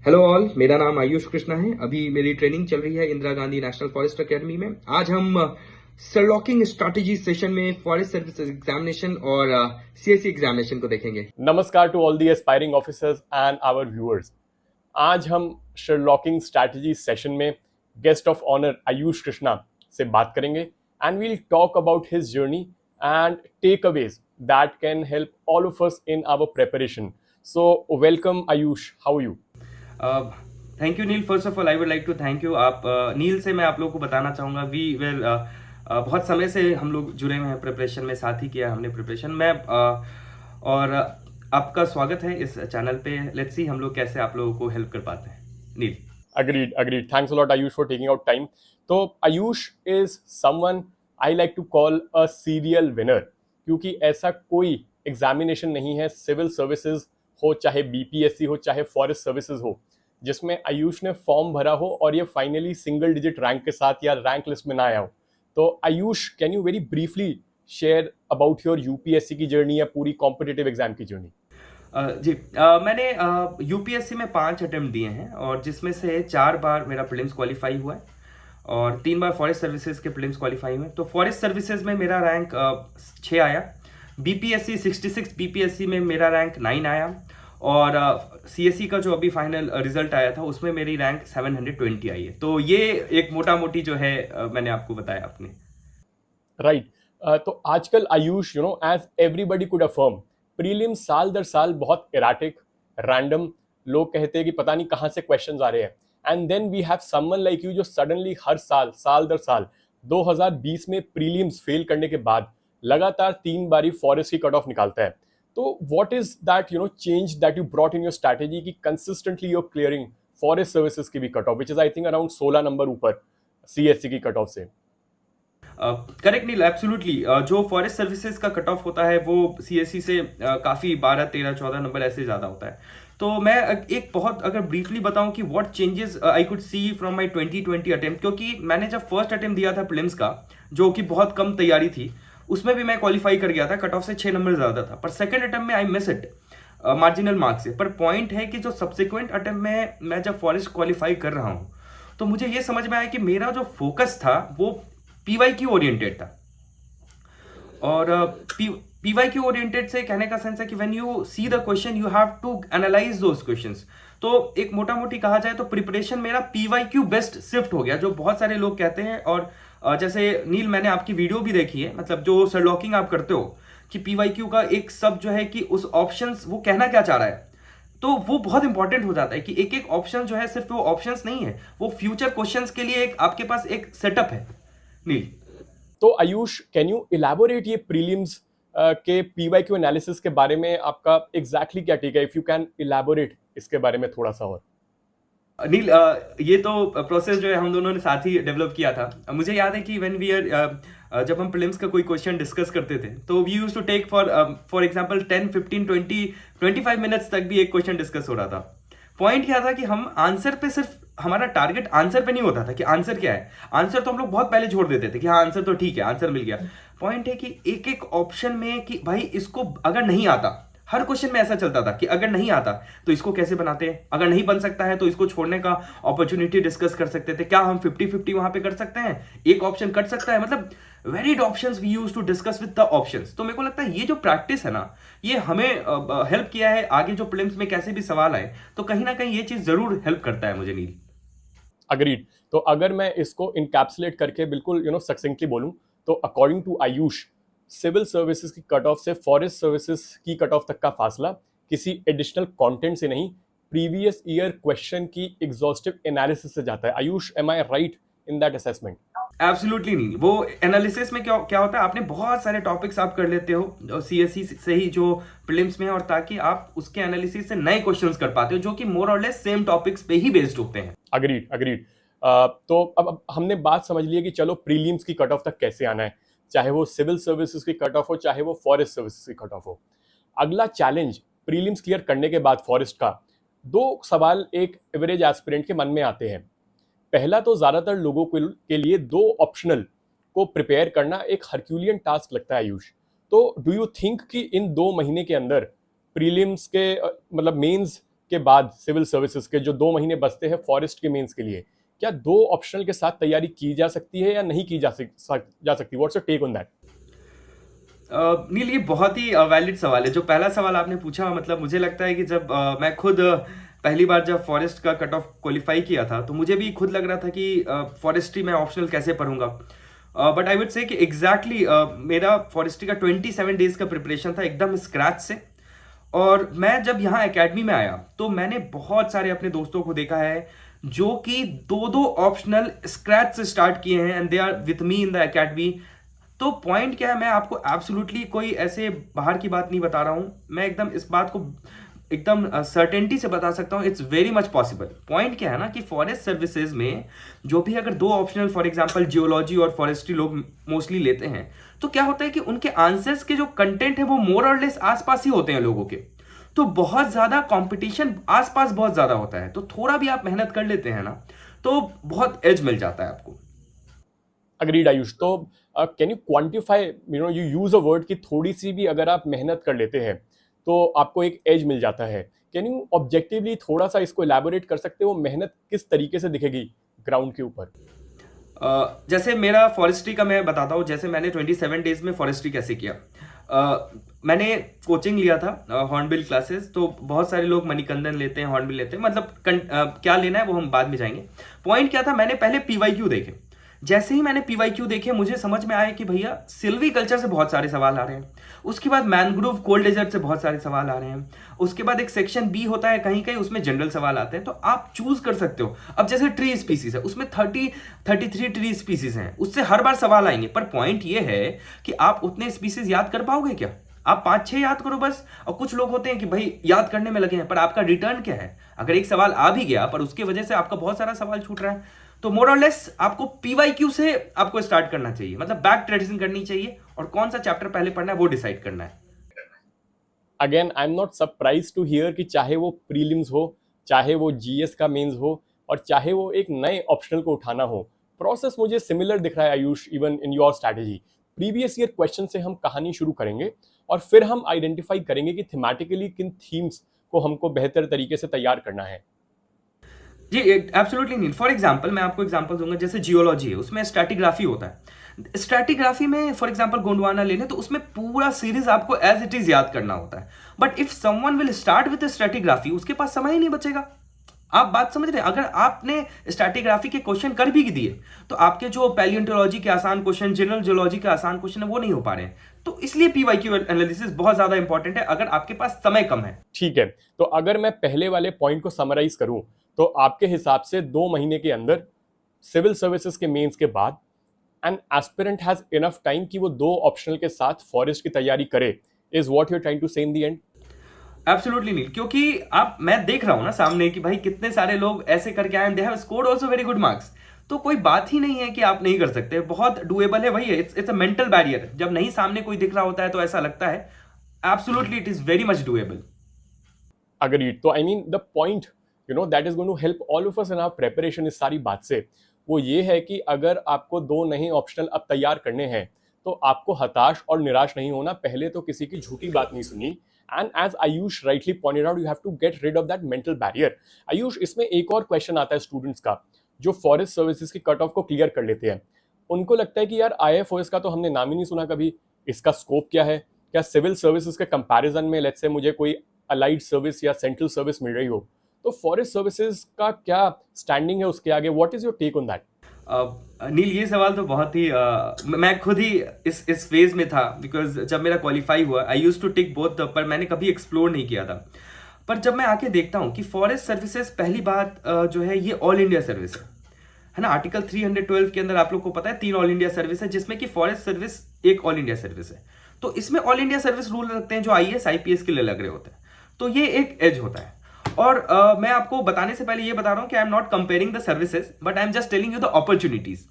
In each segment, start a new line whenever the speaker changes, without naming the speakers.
Hello all, मेरा नाम आयुष कृष्णा है। अभी मेरी ट्रेनिंग चल रही है Indira Gandhi national forest academy में। आज हम सरलॉकिंग स्ट्रैटेजी सेशन में फॉरेस्ट सर्विस एग्जामिनेशन और सीएससी एग्जामिनेशन को देखेंगे।
नमस्कार to all the aspiring officers and our viewers. आज हम शर्लॉकिंग स्ट्रैटेजी सेशन में guest of honour Ayush Krishna से बात करेंगे and we'll talk about his journey and takeaways that can help all of us in our preparation. So welcome Ayush, how you?
Thank you Neel. First of all I would like to thank you. आप नील से मैं आप लोगों को बताना चाहूँगा, we well बहुत समय से हम लोग जुड़े हुए हैं प्रिपरेशन में, साथ ही किया हमने प्रिपरेशन में। और आपका स्वागत है इस चैनल पे। लेट्स सी हम लोग कैसे आप लोगों को हेल्प कर पाते हैं। नील।
Agreed. Thanks a lot, Ayush, for taking out time. तो Ayush is someone I like to call a serial winner, क्योंकि ऐसा कोई एग्जामिनेशन नहीं है, सिविल सर्विसेज हो, चाहे बीपीएससी हो, चाहे फॉरेस्ट सर्विसेज हो, जिसमें आयुष ने फॉर्म भरा हो और ये फाइनली सिंगल डिजिट रैंक के साथ या रैंक लिस्ट में ना आया हो। तो Ayush, can you very briefly share about your UPSC की जर्नी या पूरी कॉम्पिटिटिव एग्जाम की जर्नी?
जी, मैंने यूपीएससी में 5 अटेम्प्ट दिए हैं और जिसमें से 4 बार मेरा प्रीलिम्स क्वालिफाई हुआ है और 3 बार फॉरेस्ट सर्विसेज के प्रीलिम्स क्वालिफाई हुए। तो फॉरेस्ट सर्विसेज में मेरा रैंक 6 आया, बीपीएससी 66 बीपीएससी में मेरा रैंक 9 आया और सीएससी का जो अभी फाइनल रिजल्ट आया था उसमें मेरी रैंक 720 आई है। तो ये एक मोटा मोटी जो है मैंने आपको बताया अपने।
राइट। तो आजकल Ayush, as everybody could affirm, prelims साल दर साल बहुत इराटिक, रैंडम, लोग कहते हैं कि पता नहीं कहाँ से क्वेश्चंस आ रहे हैं। And then we have someone like you जो सडनली हर साल दर साल 2020 में प्रीलिम्स फेल करने के बाद लगातार 3 बारी फॉरेस्ट की कट ऑफ निकालता है। तो what is that change that you brought in your strategy कि consistently you are clearing forest services की भी cut off, which is I think around 16 number ऊपर सीएससी की कट ऑफ से?
Correct Neel, absolutely. जो फॉरेस्ट सर्विसेज का cut off होता है वो सीएससी से काफ़ी 12, 13, 14 नंबर ऐसे ज़्यादा होता है। तो मैं एक बहुत अगर ब्रीफली बताऊं कि what changes I could see from my 2020 attempt, क्योंकि मैंने जब फर्स्ट अटेम्प्ट दिया था प्रीलिम्स का, जो कि बहुत कम तैयारी थी, उसमें भी मैं क्वालिफाई कर गया था, कट ऑफ से 6 नंबर ज़्यादा था। पर सेकेंड अटेम्प्ट में I miss it marginal marks से। पर पॉइंट है कि जो सब्सिक्वेंट अटेम्प्ट में मैं जब फॉरेस्ट क्वालिफाई कर रहा हूँ तो मुझे ये समझ में आया कि मेरा जो फोकस था वो पीवाईक्यू ओरिएंटेड था। और पीवाईक्यू ओरिएंटेड से कहने का सेंस है कि when you see the question you have to analyse those questions. तो एक मोटा मोटी कहा जाए तो प्रिपरेशन मेरा पीवाईक्यू बेस्ट शिफ्ट हो गया, जो बहुत सारे लोग कहते हैं। और जैसे नील, मैंने आपकी वीडियो भी देखी है, मतलब जो सरलॉकिंग आप करते हो कि पीवाईक्यू का एक सब जो है कि उस ऑप्शंस वो कहना क्या चाह रहा है, तो वो बहुत इंपॉर्टेंट हो जाता है कि एक एक ऑप्शन जो है सिर्फ वो ऑप्शंस नहीं है, वो फ्यूचर क्वेश्चंस के लिए एक आपके पास एक सेटअप है। नील।
तो आयुष, कैन यू इलैबोरेट ये प्रीलिम्स के पीवाईक्यू एनालिसिस के बारे में आपका एग्जैक्टली क्या टेक है? इफ यू कैन इलैबोरेट इसके बारे में थोड़ा सा और।
नील, ये तो प्रोसेस जो है हम दोनों ने साथ ही डेवलप किया था। मुझे याद है कि व्हेन वी आर जब हम प्रीलिम्स का कोई क्वेश्चन डिस्कस करते थे तो we used to take for example 10, 15, 20, 25 minutes तक भी एक क्वेश्चन डिस्कस हो रहा था। पॉइंट क्या था कि हम आंसर पे सिर्फ, हमारा टारगेट आंसर पे नहीं होता था कि आंसर क्या है। आंसर तो हम लोग बहुत पहले छोड़ देते थे कि हाँ आंसर तो ठीक है, आंसर मिल गया। पॉइंट है कि एक एक ऑप्शन में कि भाई इसको अगर नहीं आता, हर क्वेश्चन में ऐसा चलता था कि अगर नहीं आता तो इसको कैसे बनाते हैं, अगर नहीं बन सकता है तो इसको छोड़ने का अपॉर्चुनिटी डिस्कस कर सकते थे। क्या हम 50-50 वहां पे कर सकते हैं, एक ऑप्शन कट सकता है, मतलब varied options we use to discuss with the options. तो मेरे को लगता है ये जो प्रैक्टिस है ना, ये हमें हेल्प किया है आगे जो प्रीलिम्स में कैसे भी सवाल आए तो कहीं ना कहीं ये चीज जरूर हेल्प करता है मुझे। नील।
अग्रीड। तो अगर मैं इसको इनकैप्सुलेट करके बिल्कुल सक्सेंटली बोलूं, तो according to Ayush, civil services की कट ऑफ से फॉरेस्ट सर्विसेज की कट ऑफ तक का फासला किसी एडिशनल कंटेंट से नहीं, प्रीवियस ईयर क्वेश्चन की एग्जॉस्टिव एनालिसिस से जाता है। Ayush, am I right in that assessment?
Absolutely नहीं। वो एनालिसिस में क्या क्या होता है, आपने बहुत सारे टॉपिक्स आप कर लेते हो सीएससी से ही जो प्रीलिम्स में, और ताकि आप उसके एनालिसिस से नए क्वेश्चंस कर पाते हो जो कि मोर और लेस सेम टॉपिक्स पे ही बेस्ड होते हैं।
अग्रीड। तो अब हमने बात समझ ली है कि चलो प्रीलिम्स की कट ऑफ तक कैसे आना है, चाहे वो सिविल सर्विसेज की कट ऑफ हो, चाहे वो फॉरेस्ट सर्विसेज की कट ऑफ हो। अगला चैलेंज प्रीलिम्स क्लियर करने के बाद फॉरेस्ट का, 2 सवाल एक एवरेज एस्पिरेंट के मन में आते हैं। पहला तो ज्यादातर लोगों के लिए 2 ऑप्शनल को प्रिपेयर करना एक हरक्यूलियन टास्क लगता है आयुष। तो डू यू थिंक कि इन 2 महीने के अंदर प्रीलिम्स के मतलब मेंस के बाद सिविल सर्विसेज के जो 2 महीने बचते हैं फॉरेस्ट के मेंस के लिए, क्या 2 ऑप्शनल के साथ तैयारी की जा सकती है या नहीं की जा सकती? What's your take on that?
Neel, ये बहुत ही वैलिड सवाल है। जो पहला सवाल आपने पूछा, मतलब मुझे लगता है कि जब मैं खुद पहली बार जब फॉरेस्ट का कट ऑफ क्वालिफाई किया था, तो मुझे भी खुद लग रहा था कि फॉरेस्ट्री मैं ऑप्शनल कैसे पढ़ूंगा। बट आई वुड से कि एग्जैक्टली मेरा फॉरेस्ट्री का 27 डेज का प्रिपरेशन था, एकदम स्क्रैच से। और मैं जब यहाँ एकेडमी में आया तो मैंने बहुत सारे अपने दोस्तों को देखा है जो कि दो दो ऑप्शनल स्क्रैच से स्टार्ट किए हैं, and they are with me in the academy. तो पॉइंट क्या है, मैं आपको एब्सोल्युटली कोई ऐसे बाहर की बात नहीं बता रहा हूं, मैं एकदम इस बात को एकदम सर्टेनिटी से बता सकता हूं, it's very much possible. Point क्या है ना कि फॉरेस्ट सर्विसेज में जो भी अगर 2 ऑप्शनल, फॉर एग्जांपल जियोलॉजी और फॉरेस्ट्री लोग मोस्टली लेते हैं, तो क्या होता है कि उनके आंसर्स के जो कंटेंट है वो मोर और लेस आसपास ही होते हैं लोगों के। तो बहुत ज्यादा कंपटीशन आसपास बहुत ज्यादा होता है, तो थोड़ा भी आप मेहनत कर लेते हैं ना, तो बहुत एज मिल जाता है आपको।
अग्रीड आयुष। तो can you quantify, you use a word कि थोड़ी सी भी अगर आप मेहनत कर लेते हैं तो आपको एक एज मिल जाता है। कैन यू ऑब्जेक्टिवली थोड़ा सा इसको एलैबोरेट कर सकते हो, मेहनत किस तरीके से दिखेगी ग्राउंड के ऊपर?
जैसे मेरा फॉरेस्ट्री का मैं बताता हूँ, जैसे मैंने 27 डेज में फॉरेस्ट्री कैसे किया। मैंने कोचिंग लिया था, हॉर्नबिल क्लासेस। तो बहुत सारे लोग मणिकंदन लेते हैं, हॉर्नबिल लेते हैं, मतलब क्या लेना है वो हम बाद में जाएंगे। पॉइंट क्या था, मैंने पहले पीवाईक्यू देखे। जैसे ही मैंने पीवाईक्यू देखे, मुझे समझ में आया कि भैया सिल्वी कल्चर से बहुत सारे सवाल आ रहे हैं। उसके बाद मैनग्रोव कोल्ड डेजर्ट से बहुत सारे सवाल आ रहे हैं। उसके बाद एक सेक्शन बी होता है, कहीं कहीं उसमें जनरल सवाल आते हैं, तो आप चूज कर सकते हो। अब जैसे ट्री स्पीसीज है, उसमें 33 ट्री स्पीसीज हैं, उससे हर बार सवाल आएंगे। पर पॉइंट ये है कि आप उतने स्पीसीज याद कर पाओगे क्या? आप 5-6 याद करो बस। और कुछ लोग होते हैं कि भाई याद करने में लगे हैं, पर आपका रिटर्न क्या है? अगर एक सवाल आ भी गया पर उसकी वजह से आपका बहुत सारा सवाल छूट रहा है, तो मोर और लेस आपको पीवाईक्यू से आपको स्टार्ट करना चाहिए, मतलब बैक ट्रेडिशन करनी चाहिए, और कौन सा चैप्टर पहले पढ़ना है वो डिसाइड करना है।
Again I am not surprise to hear कि चाहे वो प्रीलिम्स हो, चाहे वो जीएस का मेंस हो, और चाहे वो एक नए ऑप्शनल को उठाना हो, प्रोसेस मुझे सिमिलर दिख रहा है Ayush, even in your strategy. Previous year question से हम कहानी शुरू करेंगे और फिर हम आइडेंटिफाई करेंगे कि थीमेटिकली किन थीम्स को हमको बेहतर तरीके से तैयार करना है।
जी एब्सोल्युटली नहीं। फॉर एग्जांपल मैं आपको एग्जांपल दूंगा, जैसे जियोलॉजी है, उसमें स्ट्रैटिग्राफी होता है। स्ट्रैटिग्राफी में फॉर एग्जांपल गोंडवाना ले लें, तो उसमें पूरा सीरीज आपको एज इट इज याद करना होता है। But if someone will start with stratigraphy, उसके पास समय ही नहीं बचेगा। आप बात समझ रहे हैं? अगर आपने स्ट्रैटिग्राफी के क्वेश्चन कर भी दिए, तो आपके जो पैलियोंटोलॉजी के आसान क्वेश्चन, जनरल जियोलॉजी के आसान क्वेश्चन है, वो नहीं हो पा रहे हैं। तो इसलिए पीवाईक्यू एनालिसिस बहुत ज्यादा इंपॉर्टेंट है अगर आपके पास समय कम है।
ठीक है, तो अगर मैं पहले वाले पॉइंट को समराइज करूं, तो आपके हिसाब से 2 महीने के अंदर सिविल सर्विसेज के मेंस के बाद an aspirant has enough time कि वो 2 ऑप्शनल के साथ फॉरेस्ट की तैयारी करे, is what you are trying to say in the end?
Absolutely नहीं, क्योंकि आप, मैं देख रहा हूं ना सामने कि भाई कितने सारे लोग ऐसे करके आए, they have scored also very good marks. तो कोई बात ही नहीं है कि आप नहीं कर सकते, बहुत डुएबल है। वही है, इट्स अ मेंटल बैरियर। जब नहीं सामने कोई दिख रहा होता है तो ऐसा लगता है। Absolutely it is very much doable.
Agreed. तो I mean the point that is going to help all of us in our preparation इस सारी बात से, वो ये है कि अगर आपको 2 नए ऑप्शनल अब तैयार करने हैं, तो आपको हताश और निराश नहीं होना। पहले तो किसी की झूठी बात नहीं सुनी, and as Ayush rightly pointed out, you have to get rid of that mental barrier. Ayush, इसमें एक और क्वेश्चन आता है स्टूडेंट्स का, जो फॉरेस्ट सर्विसेज की कट ऑफ को क्लियर कर लेते हैं। उनको लगता है कि यार आईएफओएस का तो हमने नाम ही नहीं सुना कभी, इसका स्कोप क्या है? क्या सिविल सर्विसेज के कंपैरिजन में लेट्स से मुझे कोई अलाइड सर्विस या सेंट्रल सर्विस मिल रही हो, तो फॉरेस्ट सर्विसेज का क्या स्टैंडिंग है उसके आगे? What is your take on that?
Neel, ये सवाल तो बहुत ही मैं खुद ही इस फेज में था, बिकॉज जब मेरा क्वालिफाई हुआ आई यूज टू टिक बोथ, पर मैंने कभी एक्सप्लोर नहीं किया था। पर जब मैं आके देखता हूँ कि फॉरेस्ट सर्विसेज, पहली बात जो है ये ऑल इंडिया सर्विस है ना। आर्टिकल 312 के अंदर आप लोग को पता है 3 ऑल इंडिया सर्विस है, जिसमें कि फॉरेस्ट सर्विस एक ऑल इंडिया सर्विस है। तो इसमें ऑल इंडिया सर्विस रूल रखते हैं जो आईएएस आईपीएस के लिए लग रहे होते हैं। तो ये एक एज होता है। और मैं आपको बताने से पहले ये बता रहा हूं कि आई am not comparing the services, but I am just telling you the opportunities.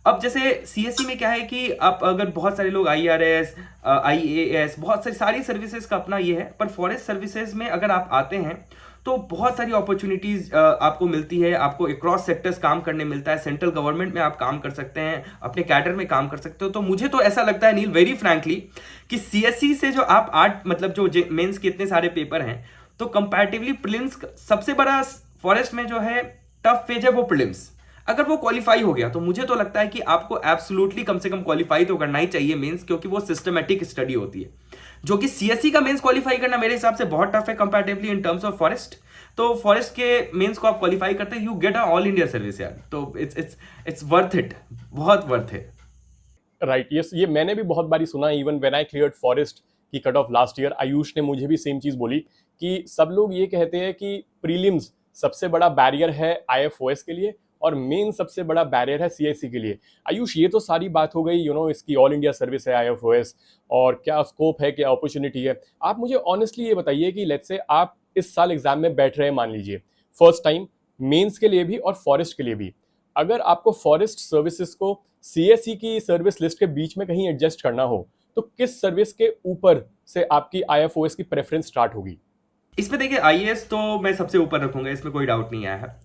अब जैसे सीएससी में क्या है कि आप अगर बहुत सारे लोग आईआरएस, आईएएस, बहुत सारी सर्विसेज का अपना ये है, पर फॉरेस्ट सर्विसेज में अगर आप आते हैं तो बहुत सारी अपॉर्चुनिटीज आपको मिलती है। आपको क्रॉस सेक्टर्स काम करने मिलता है, सेंट्रल गवर्नमेंट में आप काम कर सकते हैं, अपने कैडर में काम कर सकते हो। तो मुझे तो ऐसा लगता है नील, वेरी फ्रैंकली, कि सीएससी से जो आप 8 मतलब जो मेंस के इतने सारे पेपर हैं, तो कंपैरेटिवली प्रीलिम्स सबसे बड़ा फॉरेस्ट में जो है टफ फेज है वो प्रीलिम्स। अगर वो क्वालिफाई हो गया तो मुझे तो लगता है कि आपको एब्सोल्युटली कम से कम क्वालिफाई तो करना ही चाहिए मेंस, क्योंकि वो सिस्टमेटिक स्टडी होती है, जो कि सीएससी का मेंस क्वालिफाई करना मेरे हिसाब से बहुत टफ है comparatively in terms of forest. तो फॉरेस्ट के मेंस को आप क्वालिफाई करते हैं, you get a all India service यार, तो इट्स वर्थ इट, बहुत वर्थ है।
राइट, यस, ये मैंने भी बहुत बारी सुना। Even when I cleared forest की cut off last year, Ayush ने मुझे भी सेम चीज बोली कि सब लोग ये कहते हैं कि प्रीलिम्स सबसे बड़ा बैरियर है आईएफओएस के लिए और मेन सबसे बड़ा बैरियर है सीआईसी के लिए। आयुष, ये तो सारी बात हो गई इसकी ऑल इंडिया सर्विस है आईएफओएस और क्या स्कोप है, क्या अपॉर्चुनिटी है। आप मुझे ऑनेस्टली ये बताइए कि लेट्स से आप इस साल एग्जाम में बैठ रहे हैं, मान लीजिए फर्स्ट टाइम, मेंस के लिए भी और फॉरेस्ट के लिए भी, अगर आपको फॉरेस्ट सर्विसेज को सीएससी की सर्विस लिस्ट के बीच में कहीं एडजस्ट करना हो तो किस सर्विस के ऊपर से आपकी आईएफओएस की प्रेफरेंस स्टार्ट होगी?
इसमें देखिए आईएएस तो मैं सबसे ऊपर रखूंगा, इसमें कोई डाउट नहीं आया है।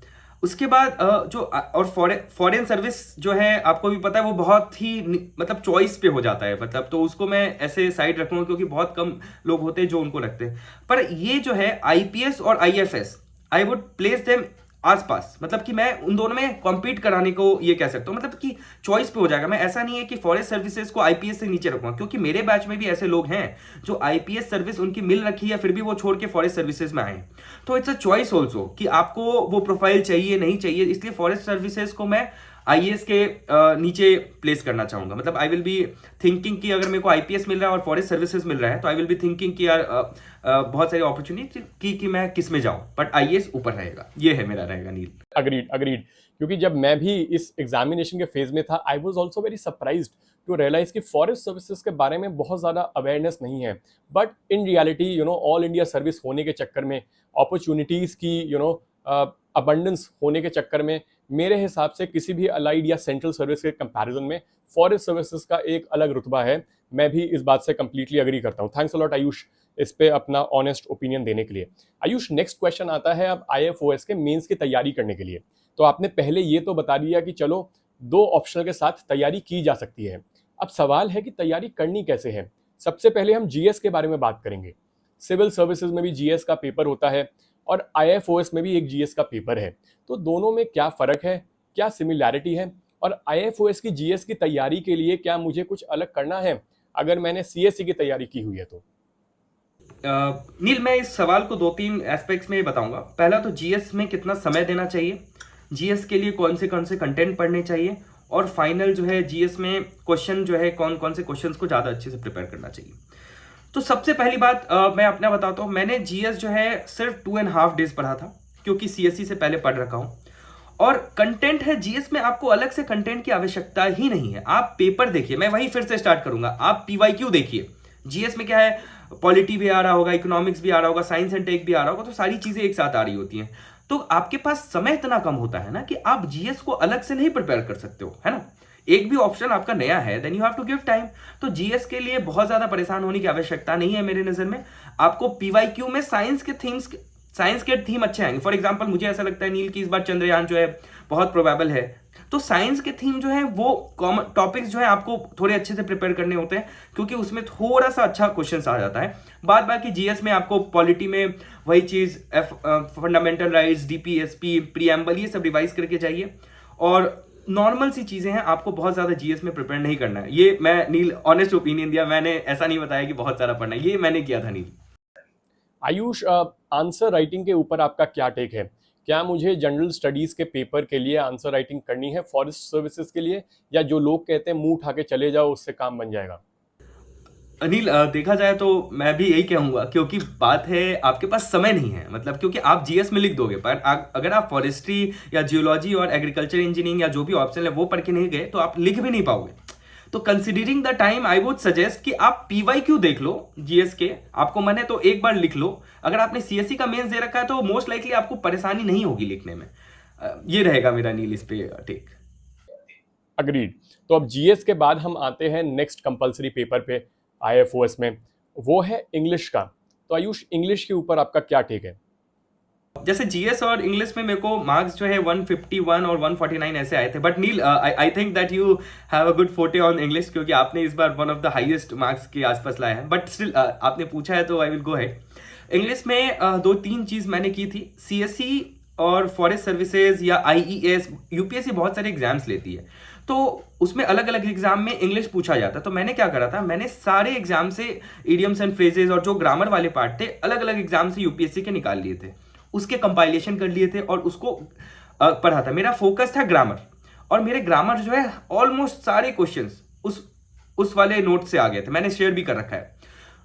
उसके बाद जो और फॉरेन सर्विस जो है आपको भी पता है वो बहुत ही मतलब चॉइस पे हो जाता है, मतलब तो उसको मैं ऐसे साइड रखूंगा क्योंकि बहुत कम लोग होते हैं जो उनको रखते हैं। पर ये जो है आईपीएस और IFS, I would place them आसपास, मतलब कि मैं उन दोनों में कॉम्पीट कराने को ये कह सकता हूँ, मतलब कि चॉइस पे हो जाएगा। मैं ऐसा नहीं है कि फॉरेस्ट सर्विसेज को आईपीएस से नीचे रखूंगा, क्योंकि मेरे बैच में भी ऐसे लोग हैं जो आईपीएस सर्विस उनकी मिल रखी है फिर भी वो छोड़ के फॉरेस्ट सर्विसेज में आए। तो इट्स अ चॉइस ऑल्सो कि आपको वो प्रोफाइल चाहिए नहीं चाहिए, इसलिए फॉरेस्ट सर्विसेज को मैं आईएएस के नीचे प्लेस करना चाहूंगा। मतलब आई विल बी थिंकिंग कि अगर मेरे को आईपीएस मिल रहा है और फॉरेस्ट सर्विसेज मिल रहा है तो आई विल बी थिंकिंग कि यार बहुत सारी अपॉर्चुनिटी कि मैं किस में जाऊं, बट आईएएस ऊपर रहेगा, ये है मेरा रहेगा नील।
Agreed, agreed. क्योंकि जब मैं भी इस एग्जामिनेशन के फेज में था, I was also very surprised to realise कि फॉरेस्ट सर्विसेज के बारे में बहुत ज़्यादा अवेयरनेस नहीं है। But in reality all India service होने के चक्कर में, अपॉर्चुनिटीज़ की अबंडेंस होने के चक्कर में, मेरे हिसाब से किसी भी अलाइड या सेंट्रल सर्विस के कंपैरिजन में फॉरेस्ट सर्विसेज का एक अलग रुतबा है। मैं भी इस बात से कंप्लीटली अग्री करता हूँ। थैंक्स अ लॉट आयुष इस पे अपना ऑनेस्ट ओपिनियन देने के लिए। आयुष, नेक्स्ट क्वेश्चन आता है अब आईएफओएस के मेंस की तैयारी करने के लिए। तो आपने पहले ये तो बता दिया कि चलो 2 ऑप्शनल के साथ तैयारी की जा सकती है। अब सवाल है कि तैयारी करनी कैसे है। सबसे पहले हम जीएस के बारे में बात करेंगे। सिविल सर्विसेज में भी जीएस का पेपर होता है और आईएफओएस में भी एक जीएस का पेपर है। तो दोनों में क्या फ़र्क है, क्या सिमिलैरिटी है, और आईएफओएस की जीएस की तैयारी के लिए क्या मुझे कुछ अलग करना है अगर मैंने सीएससी की तैयारी की हुई है तो?
नील, मैं इस सवाल को 2-3 एस्पेक्ट्स में बताऊंगा। पहला तो जीएस में कितना समय देना चाहिए, जीएस के लिए कौन से कंटेंट पढ़ने चाहिए, और फाइनल जो है जीएस में क्वेश्चन जो है कौन कौन से क्वेश्चंस को ज़्यादा अच्छे से प्रिपेयर करना चाहिए। तो सबसे पहली बात मैं अपना बताता हूँ। मैंने जीएस जो है सिर्फ 2.5 डेज पढ़ा था, क्योंकि सीएससी से पहले पढ़ रखा हूँ। और कंटेंट है जीएस में, आपको अलग से कंटेंट की आवश्यकता ही नहीं है। आप पेपर देखिए, मैं वही फिर से स्टार्ट करूंगा। आप पीवाईक्यू देखिए। जीएस में क्या है, पॉलिटी भी आ रहा होगा, इकोनॉमिक्स भी आ रहा होगा, साइंस एंड टेक भी आ रहा होगा, तो सारी चीजें एक साथ आ रही होती हैं। तो आपके पास समय इतना कम होता है ना कि आप जीएस को अलग से नहीं प्रिपेयर कर सकते हो, है ना। एक भी ऑप्शन आपका नया है, then you have to give time. तो जीएस के लिए बहुत ज्यादा परेशान होने की आवश्यकता नहीं है मेरे नजर में। आपको पीवाईक्यू में साइंस के थीम अच्छे आएंगे। फॉर एग्जाम्पल, मुझे ऐसा लगता है नील की इस बार चंद्रयान जो है बहुत प्रोबेबल है, तो साइंस के थीम जो है वो कॉमन टॉपिक्स जो है आपको थोड़े अच्छे से प्रिपेयर करने होते हैं, क्योंकि उसमें थोड़ा सा अच्छा क्वेश्चन आ जाता है। बाद बाकी जीएस में आपको पॉलिटी में वही चीज फंडामेंटल राइट्स, डीपीएसपी, प्रीएम्बल, ये सब रिवाइज करके जाइए। और नॉर्मल सी चीजें हैं, आपको बहुत ज्यादा जीएस में प्रिपेयर नहीं करना है। ये मैं नील ऑनेस्ट ओपिनियन दिया, मैंने ऐसा नहीं बताया कि बहुत सारा पढ़ना है, ये मैंने किया था नील।
आयुष, आंसर राइटिंग के ऊपर आपका क्या टेक है? क्या मुझे जनरल स्टडीज़ के पेपर के लिए आंसर राइटिंग करनी है फॉरेस्ट सर्विसेज के लिए, या जो लोग कहते हैं मुंह उठा के चले जाओ उससे काम बन जाएगा?
अनिल, देखा जाए तो मैं भी यही कहूंगा, क्योंकि बात है आपके पास समय नहीं है। मतलब क्योंकि आप जीएस में लिख दोगे, पर अगर आप फॉरेस्ट्री या जियोलॉजी और एग्रीकल्चर इंजीनियरिंग या जो भी ऑप्शन है वो पढ़ के नहीं गए तो आप लिख भी नहीं पाओगे। तो considering the time, I would suggest कि आप पीवाईक्यू देख लो जीएस के, आपको मन है तो एक बार लिख लो। अगर आपने सीएससी का मेंस दे रखा है तो मोस्ट लाइकली आपको परेशानी नहीं होगी लिखने में। ये रहेगा मेरा नील इस पे टेक।
अग्रीड। तो अब जीएस के बाद हम आते हैं नेक्स्ट कंपलसरी पेपर पे आईएफओएस में, वो है इंग्लिश का। तो आयुष, इंग्लिश के ऊपर आपका क्या टेक है?
जैसे जीएस और इंग्लिश में मेरे को मार्क्स जो है 151 और 149 ऐसे आए थे, but Neel I think that you have a good forte on English, क्योंकि आपने इस बार one of the highest marks के आसपास लाया है। बट स्टिल आपने पूछा है तो I will go ahead. English में दो तीन चीज मैंने की थी। सीएससी और फॉरेस्ट सर्विसेज या आईईएस, यूपीएससी बहुत सारे एग्जाम्स लेती है, तो उसमें अलग अलग एग्जाम में इंग्लिश पूछा जाता है। तो मैंने क्या करा था, मैंने सारे एग्जाम से इडियम्स एंड फ्रेजेस और जो ग्रामर वाले पार्ट थे अलग अलग एग्जाम से यूपीएससी के निकाल लिए थे, उसके कंपाइलेशन कर लिए थे और उसको पढ़ा था। मेरा फोकस था ग्रामर, और मेरे ग्रामर जो है ऑलमोस्ट सारे क्वेश्चंस उस वाले नोट से आ गए थे, मैंने शेयर भी कर रखा है।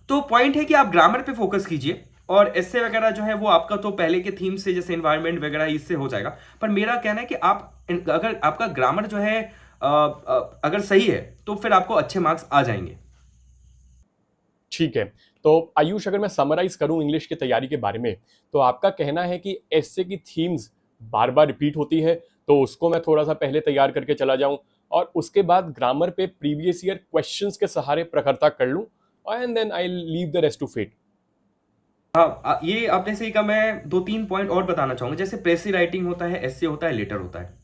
तो पॉइंट है कि आप ग्रामर पे फोकस कीजिए, और एस्से वगैरह जो है वो आपका तो पहले के थीम से जैसे एनवायरनमेंट वगैरह इससे हो जाएगा। पर मेरा कहना है कि आप अगर आपका ग्रामर जो है अगर सही है तो फिर आपको अच्छे मार्क्स आ जाएंगे।
ठीक है, तो आयुष अगर मैं समराइज करूं इंग्लिश की तैयारी के बारे में, तो आपका कहना है कि एस्से की थीम्स बार बार रिपीट होती है, तो उसको मैं थोड़ा सा पहले तैयार करके चला जाऊं और उसके बाद ग्रामर पे प्रीवियस ईयर क्वेश्चंस के सहारे प्रखरता कर लूं, and then I leave the rest to fate.
हाँ, ये आपने सही कहा। मैं दो तीन पॉइंट और बताना चाहूंगा। जैसे प्रेसी राइटिंग होता है, एस्से होता है, लेटर होता है।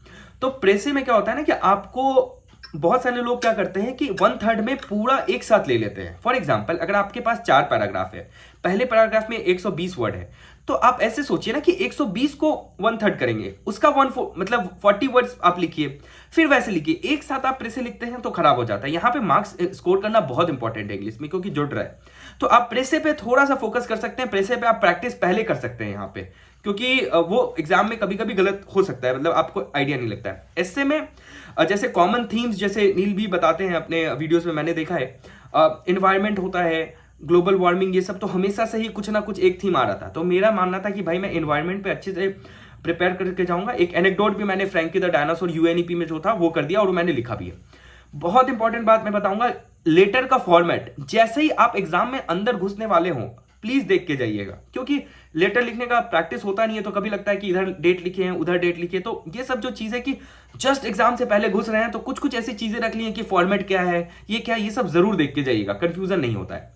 तो प्रेसी में क्या होता है ना कि आपको बहुत सारे लोग क्या करते हैं कि 1/3 में पूरा एक साथ ले लेते हैं। फॉर एग्जाम्पल, अगर आपके पास 4 पैराग्राफ है, पहले पैराग्राफ में 120 वर्ड है, तो आप ऐसे सोचिए ना कि 120 को 1/3 करेंगे, उसका मतलब 40 वर्ड्स आप लिखिए, फिर वैसे लिखिए। एक साथ आप प्रेसे लिखते हैं तो खराब हो जाता है। यहाँ पे मार्क्स स्कोर करना बहुत इंपॉर्टेंट है इंग्लिश में, क्योंकि जुड़ रहा है। तो आप प्रेसे पे थोड़ा सा फोकस कर सकते हैं, प्रेसे पे आप प्रैक्टिस पहले कर सकते हैं यहाँ पे, क्योंकि वो एग्जाम में कभी कभी गलत हो सकता है, मतलब आपको आइडिया नहीं लगता है। ऐसे में जैसे कॉमन थीम्स, जैसे नील भी बताते हैं अपने वीडियोस में, मैंने देखा है इन्वायरमेंट होता है, ग्लोबल वार्मिंग, ये सब तो हमेशा से ही कुछ ना कुछ एक थीम आ रहा था। तो मेरा मानना था कि भाई मैं इन्वायरमेंट पे अच्छे से प्रिपेयर करके जाऊंगा। एक एनेक्डोट भी मैंने फ्रैंकी द डायनासोर यूएनईपी में जो था वो कर दिया, और वो मैंने लिखा भी है। बहुत इंपॉर्टेंट बात मैं बताऊंगा, लेटर का फॉर्मेट जैसे ही आप एग्जाम में अंदर घुसने वाले हों प्लीज देख के जाइएगा, क्योंकि लेटर लिखने का प्रैक्टिस होता नहीं है, तो कभी लगता है कि इधर डेट लिखे हैं उधर डेट लिखे। तो ये सब जो चीज़ है कि जस्ट एग्जाम से पहले घुस रहे हैं, तो कुछ कुछ ऐसी चीजें रख ली हैं कि फॉर्मेट क्या है, ये क्या है, ये सब जरूर देख के जाइएगा, कंफ्यूजन नहीं होता है।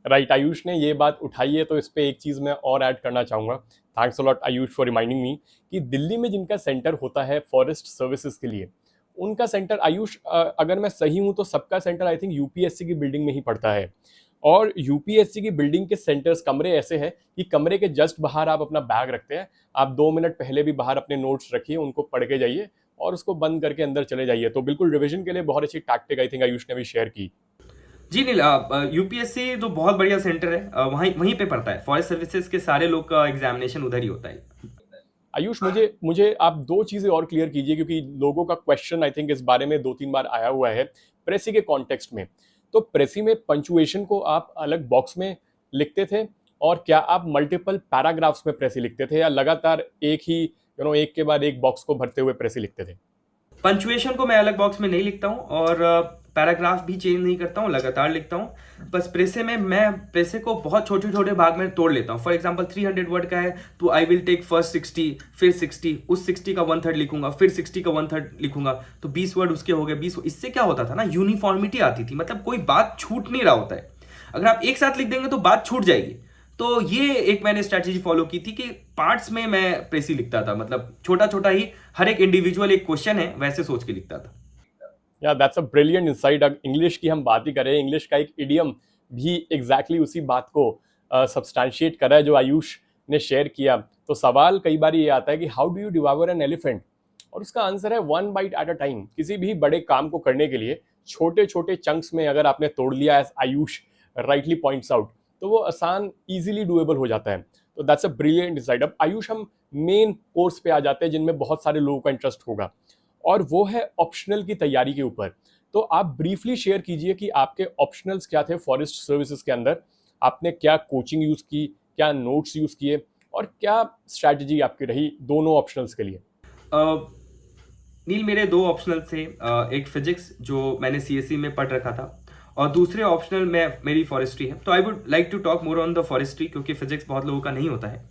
राइट, आयुष ने ये बात उठाई है, तो इस पे एक चीज़ मैं और ऐड करना चाहूँगा। Thanks a lot Ayush for reminding me कि दिल्ली में जिनका सेंटर होता है फॉरेस्ट सर्विसेज के लिए, उनका सेंटर आयुष, अगर मैं सही हूँ तो सबका सेंटर आई थिंक यूपीएससी की बिल्डिंग में ही पड़ता है। और यूपीएससी की बिल्डिंग के सेंटर्स, कमरे ऐसे हैं कि कमरे के जस्ट बाहर आप अपना बैग रखते हैं, आप 2 मिनट पहले भी बाहर अपने नोट्स रखिए, उनको पढ़ के जाइए और उसको बंद करके अंदर चले जाइए। तो बिल्कुल रिविजन के लिए बहुत अच्छी टैक्टिक आई थिंक आयुष ने भी शेयर की।
जी नील, यूपीएससी तो बहुत बढ़िया सेंटर है, वहीं वहीं पे पड़ता है। फॉरेस्ट सर्विसेज के सारे लोग का एग्जामिनेशन उधर ही होता है।
आयुष, मुझे मुझे आप 2 चीज़ें और क्लियर कीजिए, क्योंकि लोगों का क्वेश्चन आई थिंक इस बारे में 2-3 बार आया हुआ है प्रेसी के कॉन्टेक्स्ट में। तो प्रेसी में पंचुएशन को आप अलग बॉक्स में लिखते थे, और क्या आप मल्टीपल पैराग्राफ्स में प्रेसी लिखते थे, या लगातार एक ही एक के बाद एक बॉक्स को भरते हुए प्रेसी लिखते थे?
पंचुएशन को मैं अलग बॉक्स में नहीं लिखता हूँ, और पैराग्राफ भी चेंज नहीं करता हूँ, लगातार लिखता हूँ। बस प्रेसे में मैं प्रेसे को बहुत छोटे छोटे भाग में तोड़ लेता हूँ। फॉर एग्जांपल 300 वर्ड का है तो आई विल टेक फर्स्ट 60, फिर 60, उस 60 का 1/3 लिखूंगा, फिर 60 का 1/3 लिखूंगा, तो 20 वर्ड उसके हो गए 20। इससे क्या होता था ना, यूनिफॉर्मिटी आती थी, मतलब कोई बात छूट नहीं रहा होता है। अगर आप एक साथ लिख देंगे तो बात छूट जाएगी। तो ये एक मैंने स्ट्रैटेजी फॉलो की थी कि पार्ट्स में मैं प्रेसी लिखता था, मतलब छोटा छोटा ही, हर एक इंडिविजुअल एक क्वेश्चन है वैसे सोच के लिखता था।
या that's a brilliant insight. English की हम बात ही करें, इंग्लिश का एक इडियम भी एग्जैक्टली उसी बात को सब्सटैंशिएट कर रहा है जो आयुष ने शेयर किया। तो सवाल कई बार ये आता है कि how do you devour an elephant, और उसका आंसर है 1 बाइट एट अ टाइम। किसी भी बड़े काम को करने के लिए छोटे छोटे चंक्स में अगर आपने तोड़ लिया, as Ayush rightly points out, तो वो आसान इजीली डुएबल हो जाता है। तो दैट्स अ ब्रिलियंट इनसाइट। अब आयुष, हम मेन कोर्स पे आ जाते हैं जिनमें बहुत सारे लोगों का इंटरेस्ट होगा, और वो है ऑप्शनल की तैयारी के ऊपर। तो आप ब्रीफली शेयर कीजिए कि आपके ऑप्शनल्स क्या थे फॉरेस्ट सर्विसेज के अंदर, आपने क्या कोचिंग यूज़ की, क्या नोट्स यूज़ किए, और क्या स्ट्रैटेजी आपकी रही दोनों ऑप्शनल्स के लिए?
नील, मेरे 2 ऑप्शनल थे। एक फिजिक्स जो मैंने सीएससी में पढ़ रखा था, और दूसरे ऑप्शनल में मेरी फॉरेस्ट्री है। तो I would like to talk more on the forestry, क्योंकि फिजिक्स बहुत लोगों का नहीं होता है।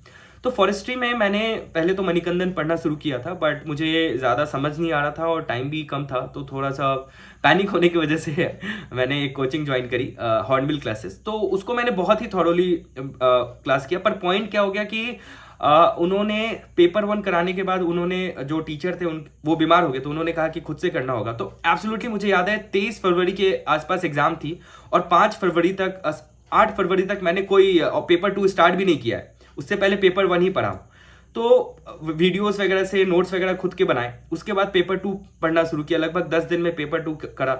तो फॉरेस्ट्री में मैंने पहले तो मणिकंदन पढ़ना शुरू किया था, बट मुझे ज़्यादा समझ नहीं आ रहा था और टाइम भी कम था, तो थोड़ा सा पैनिक होने की वजह से मैंने एक कोचिंग ज्वाइन करी, हॉर्नबिल क्लासेस। तो उसको मैंने बहुत ही थॉरोली क्लास किया। पर पॉइंट क्या हो गया कि उन्होंने पेपर 1 कराने के बाद, उन्होंने जो टीचर थे वो बीमार हो गए, तो उन्होंने कहा कि खुद से करना होगा। तो एब्सोल्युटली मुझे याद है 23 फरवरी के आसपास एग्जाम थी, और 5 फरवरी तक 8 फरवरी तक मैंने कोई पेपर 2 स्टार्ट भी नहीं किया है, उससे पहले पेपर 1 ही पढ़ा हूँ। तो वीडियोस वगैरह से नोट्स वगैरह खुद के बनाए, उसके बाद पेपर 2 पढ़ना शुरू किया, लगभग 10 दिन में पेपर 2 करा।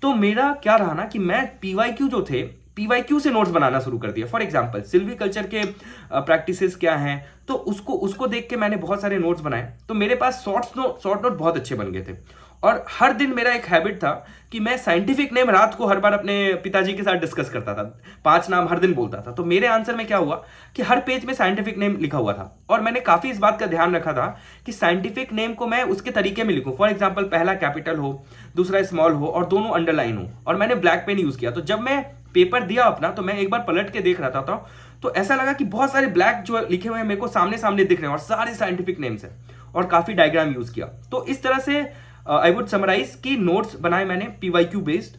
तो मेरा क्या रहा ना कि मैं पीवाईक्यू जो थे, पीवाईक्यू से नोट्स बनाना शुरू कर दिया। फॉर एग्जांपल सिल्वी कल्चर के प्रैक्टिसेस क्या हैं, तो उसको उसको देख के मैंने बहुत सारे नोट्स बनाए। तो मेरे पास शॉर्ट नोट बहुत अच्छे बन गए थे। और हर दिन मेरा एक हैबिट था कि मैं साइंटिफिक नेम रात को हर बार अपने पिताजी के साथ डिस्कस करता था, 5 नाम हर दिन बोलता था। तो मेरे आंसर में क्या हुआ कि हर पेज में साइंटिफिक नेम लिखा हुआ था, और मैंने काफी इस बात का ध्यान रखा था कि साइंटिफिक नेम को मैं उसके तरीके में लिखूं। फॉर एग्जाम्पल पहला कैपिटल हो, दूसरा स्मॉल हो, और दोनों अंडरलाइन हो। और मैंने ब्लैक पेन यूज किया। तो जब मैं पेपर दिया अपना, तो मैं एक बार पलट के देख रहा था, तो ऐसा लगा कि बहुत सारे ब्लैक जो लिखे हुए हैं मेरे को सामने सामने दिख रहे हैं, और सारे साइंटिफिक नेम्स हैं, और काफी डायग्राम यूज किया। तो इस तरह से आई वुड समराइज कि नोट्स बनाए मैंने पीवाईक्यू बेस्ड,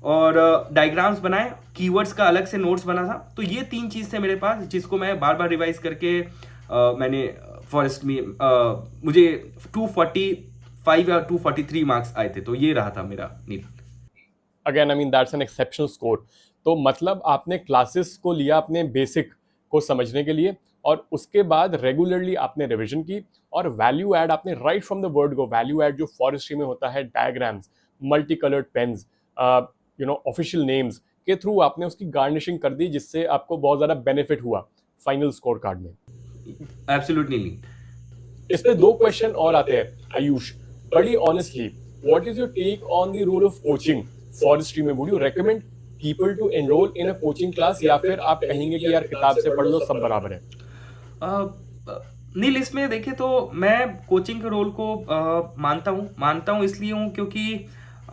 और डायग्राम्स बनाए, कीवर्ड्स का अलग से नोट्स बना था। तो ये 3 चीज थे मेरे पास, जिसको मैं बार बार रिवाइज करके मैंने फॉरेस्ट में मुझे 245 या 243 मार्क्स आए थे। तो ये रहा था मेरा Neel.
Again I mean that's an exceptional score. तो मतलब आपने क्लासेस को लिया अपने बेसिक को समझने के लिए, और उसके बाद रेगुलरली आपने रिवीजन की, और वैल्यू ऐड आपने right from the word go, value add जो फॉरेस्ट्री में होता है, diagrams, multi coloured pens, official names के थ्रू आपने उसकी गार्निशिंग कर दी, जिससे आपको बहुत ज़्यादा बेनिफिट हुआ फाइनल स्कोर कार्ड में।
एब्सोल्युटली नील।
इस पे 2 क्वेश्चन और आते हैं आयुष, बड़ी honestly, what is your take on the role of coaching forestry में? Would you recommend people to enroll in a coaching class, या फिर आप कहेंगे कि यार किताब से पढ़ लो सब बराबर है?
नील, इसमें देखे तो मैं कोचिंग के रोल को मानता हूँ इसलिए हूँ क्योंकि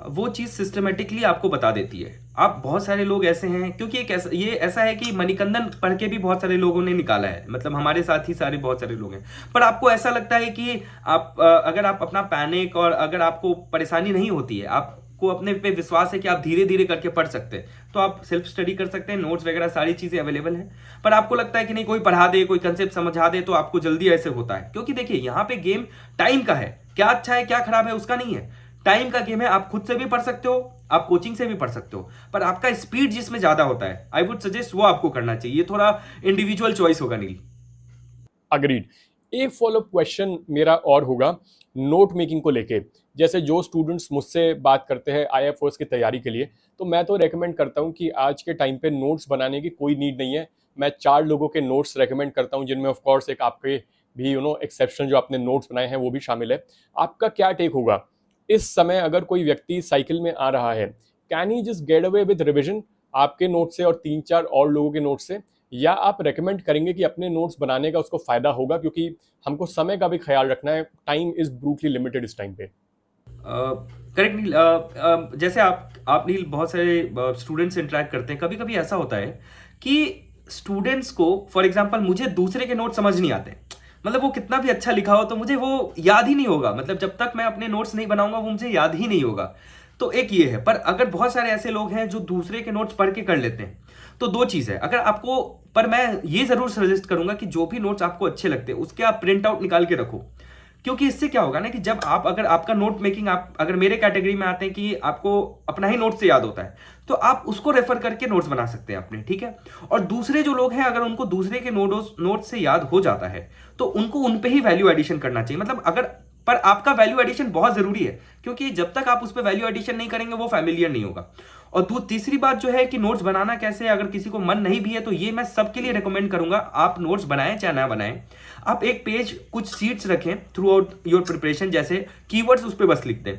वो चीज़ सिस्टमेटिकली आपको बता देती है। आप बहुत सारे लोग ऐसे हैं, क्योंकि ये ऐसा है कि मणिकंदन पढ़ के भी बहुत सारे लोगों ने निकाला है, मतलब हमारे साथ ही सारे बहुत सारे लोग हैं। पर आपको ऐसा लगता है कि आप अगर आप अपना पैनिक, और अगर आपको परेशानी नहीं होती है, आपको अपने पे विश्वास है कि आप धीरे धीरे करके पढ़ सकते हैं, तो आप सेल्फ स्टडी कर सकते हैं। नोट्स वगैरह सारी चीज़ें अवेलेबल हैं। पर आपको लगता है कि नहीं, कोई पढ़ा दे, कोई कंसेप्ट समझा दे, तो आपको जल्दी ऐसे होता है। क्योंकि देखिए यहाँ पे गेम टाइम का है, क्या अच्छा है क्या खराब है उसका नहीं है, टाइम का गेम है। आप खुद से भी पढ़ सकते हो, आप कोचिंग से भी पढ़ सकते हो, पर आपका स्पीड जिसमें ज्यादा होता है, आई वुड सजेस्ट वो आपको करना चाहिए। ये थोड़ा इंडिविजुअल चॉइस होगा नील।
अग्रीड। एक फॉलोअप क्वेश्चन मेरा और होगा नोट मेकिंग को लेके। जैसे जो स्टूडेंट्स मुझसे बात करते हैं आईएफओएस की तैयारी के लिए, तो मैं तो रेकमेंड करता हूं कि आज के टाइम पे नोट्स बनाने की कोई नीड नहीं है। मैं 4 लोगों के नोट्स रेकमेंड करता हूं, जिनमें ऑफ कोर्स एक आपके भी एक्सेप्शन जो आपने नोट्स बनाए हैं वो भी शामिल है। आपका क्या टेक होगा इस समय, अगर कोई व्यक्ति साइकिल में आ रहा है, can he just get away with revision आपके नोट से और 3-4 और लोगों के नोट से, या आप रेकमेंड करेंगे कि अपने नोट्स बनाने का उसको फायदा होगा? क्योंकि हमको समय का भी ख्याल रखना है, टाइम इज ब्रूटली लिमिटेड इस टाइम पे।
करेक्ट नील। जैसे आप नील बहुत सारे स्टूडेंट्स इंटरेक्ट करते हैं, कभी कभी ऐसा होता है कि स्टूडेंट्स को, फॉर एग्जांपल मुझे दूसरे के नोट समझ नहीं आते, मतलब वो कितना भी अच्छा लिखा हो तो मुझे वो याद ही नहीं होगा, मतलब जब तक मैं अपने नोट्स नहीं बनाऊंगा वो मुझे याद ही नहीं होगा। तो एक ये है। पर अगर बहुत सारे ऐसे लोग हैं जो दूसरे के नोट्स पढ़ के कर लेते हैं, तो 2 चीज़ है। अगर आपको, पर मैं ये जरूर सजेस्ट करूंगा कि जो भी नोट्स आपको अच्छे लगते हैं उसके आप प्रिंट आउट निकाल के रखो। क्योंकि इससे क्या होगा ना कि जब आप, अगर आपका नोट मेकिंग, आप अगर मेरे कैटेगरी में आते हैं कि आपको अपना ही नोट से याद होता है, तो आप उसको रेफर करके नोट्स बना सकते हैं अपने, ठीक है। और दूसरे जो लोग हैं, अगर उनको दूसरे के नोट से याद हो जाता है, तो उनको उन पे ही वैल्यू एडिशन करना चाहिए। मतलब अगर, पर आपका वैल्यू एडिशन बहुत जरूरी है, क्योंकि जब तक आप उस पर वैल्यू एडिशन नहीं करेंगे वो फैमिलियर नहीं होगा। और तीसरी बात जो है कि नोट्स बनाना कैसे, अगर किसी को मन नहीं भी है, तो ये मैं सबके लिए रिकमेंड करूंगा, आप नोट्स बनाएं चाहे ना बनाएं, आप एक पेज कुछ सीट्स रखें थ्रू आउट योर प्रिपरेशन, जैसे कीवर्ड्स उस पर बस लिख दें,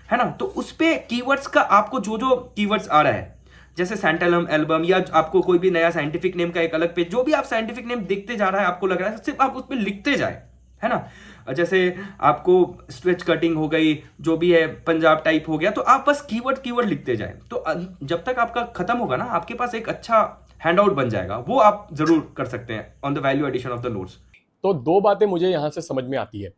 है ना। तो उस पे कीवर्ड्स का आपको जो जो कीवर्ड्स आ रहा है, जैसे सैंटलम एल्बम, या आपको कोई भी नया साइंटिफिक नेम का एक अलग पेज, जो भी आप साइंटिफिक नेम देखते जा रहा है, आपको लग रहा है, सिर्फ आप उस पर लिखते जाए, है ना। जैसे आपको स्ट्रेच कटिंग हो गई, जो भी है पंजाब टाइप हो गया, तो आप बस कीवर्ड लिखते जाए। तो जब तक आपका खत्म होगा ना, आपके पास एक अच्छा हैंडआउट बन जाएगा, वो आप जरूर कर सकते हैं on the value addition of the notes.
तो 2 बातें मुझे यहाँ से समझ में आती है।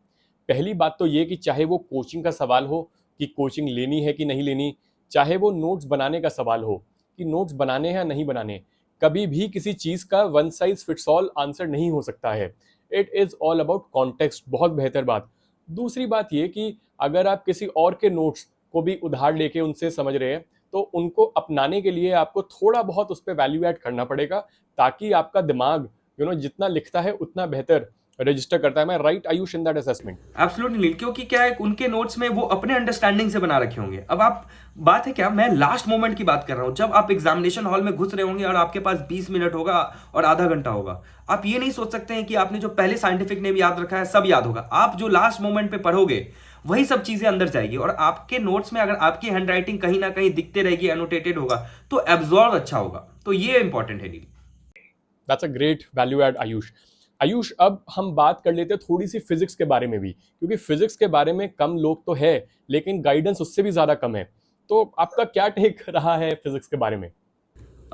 पहली बात तो ये कि चाहे वो कोचिंग का सवाल हो कि कोचिंग लेनी है कि नहीं लेनी, चाहे वो नोट्स बनाने का सवाल हो कि नोट्स बनाने हैं या नहीं बनाने, कभी भी किसी चीज़ का one size fits all answer नहीं हो सकता है। It is all about context. बहुत बेहतर बात। दूसरी बात ये कि अगर आप किसी और के नोट्स को भी उधार लेके उनसे समझ रहे हैं, तो उनको अपनाने के लिए आपको थोड़ा बहुत उस पर वैल्यू ऐड करना पड़ेगा, ताकि आपका दिमाग जितना लिखता है उतना बेहतर रजिस्टर करता है। मैं right Ayush in that assessment?
Absolutely नहीं, क्योंकि क्या है, उनके नोट्स में वो अपने अंडरस्टैंडिंग से बना रखे होंगे। अब आप, बात है क्या, मैं लास्ट मोमेंट की बात कर रहा हूं, जब आप एग्जामिनेशन हॉल में घुस रहे होंगे और आपके पास 20 मिनट होगा और आधा घंटा होगा। आप ये नहीं सोच सकते हैं कि आपने जो पहले साइंटिफिक नेम याद रखा है सब याद होगा। आप जो लास्ट मोमेंट पे पढ़ोगे वही सब चीजें अंदर जाएगी, और आपके नोट्स में अगर आपकी हैंडराइटिंग कहीं ना कहीं दिखते रहेगी, एनोटेटेड होगा, तो एब्जॉर्व अच्छा होगा। तो ये इंपॉर्टेंट है Neel.
That's a great value add Ayush. Ayush, अब हम बात कर लेते हैं थोड़ी सी फिजिक्स के बारे में भी, क्योंकि फिजिक्स के बारे में कम लोग तो है, लेकिन गाइडेंस उससे भी ज्यादा कम है। तो आपका क्या टेक रहा है फिजिक्स के बारे में?